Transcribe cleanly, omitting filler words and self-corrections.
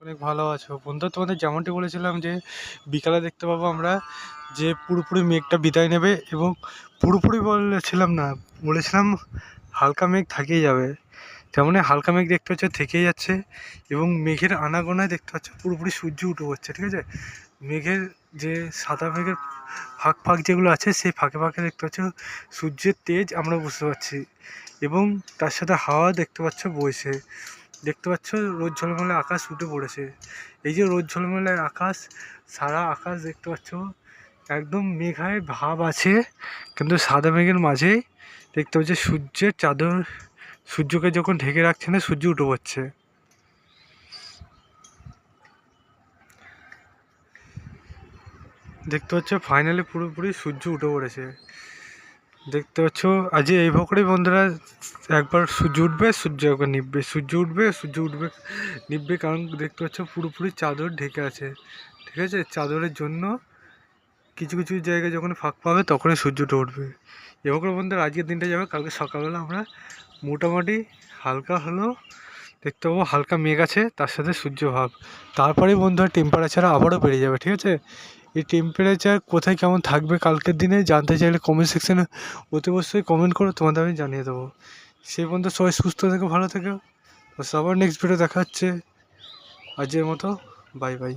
অনেক ভালো আছো বন্ধু। তোমাদের যেমনটি বলেছিলাম যে বিকালে দেখতে পাবো আমরা যে পুরোপুরি মেঘটা বিদায় নেবে, এবং পুরোপুরি বলেছিলাম না, বলেছিলাম হালকা মেঘ থেকেই যাবে। তেমনই হালকা মেঘ দেখতে পাচ্ছ থেকেই যাচ্ছে, এবং মেঘের আনাগোনায় দেখতে পাচ্ছ পুরোপুরি সূর্য উঠে পড়ছে। ঠিক আছে, মেঘের যে সাদা মেঘের ফাঁক ফাঁক যেগুলো আছে সেই ফাঁকে ফাঁকে দেখতে পাচ্ছ সূর্যের তেজ আমরা বুঝতে পারছি, এবং তার সাথে হাওয়া দেখতে পাচ্ছ বইছে। দেখতে পাচ্ছ রোদ ঝলমলে আকাশ উঠে পড়েছে। এই যে রোদ ঝলমলে আকাশ, সারা আকাশ দেখতে পাচ্ছ একদম মেঘায় ভাব আছে, কিন্তু সাদা মেঘের মাঝেই দেখতে পাচ্ছি সূর্যের চাদর, সূর্যকে যখন ঢেকে রাখছে না সূর্য উঠে পড়ছে। দেখতে পাচ্ছ ফাইনালি পুরোপুরি সূর্য উঠে পড়েছে। দেখতে পাচ্ছ আজ এইভাবে করেই বন্ধুরা, একবার সূর্য উঠবে, সূর্য একবার নিববে, সূর্য উঠবে, সূর্য উঠবে, নিববে, কারণ দেখতে পাচ্ছ পুরোপুরি চাদর ঢেকে আছে। ঠিক আছে, চাদরের জন্য কিছু কিছু জায়গায় যখন ফাঁক পাবে তখনই সূর্যটা উঠবে। এভাবে করে বন্ধুরা আজকের দিনটা যাবে। কালকে সকালবেলা আমরা মোটামুটি হালকা হলেও দেখতে পাবো হালকা মেঘ আছে, তার সাথে সূর্য ভাব। তারপরেই বন্ধুরা টেম্পারেচার আবারও বেড়ে যাবে। ঠিক আছে, এই টেম্পারেচার কোথায় কেমন থাকবে কালকের দিনে জানতে চাইলে কমেন্ট সেকশানে অতি অবশ্যই কমেন্ট করো, তোমাদের আমি জানিয়ে দেবো। সেই বন্ধু সবাই সুস্থ থেকো, ভালো থেকো। সবার নেক্সট ভিডিও দেখা হচ্ছে। আজকের মতো বাই বাই।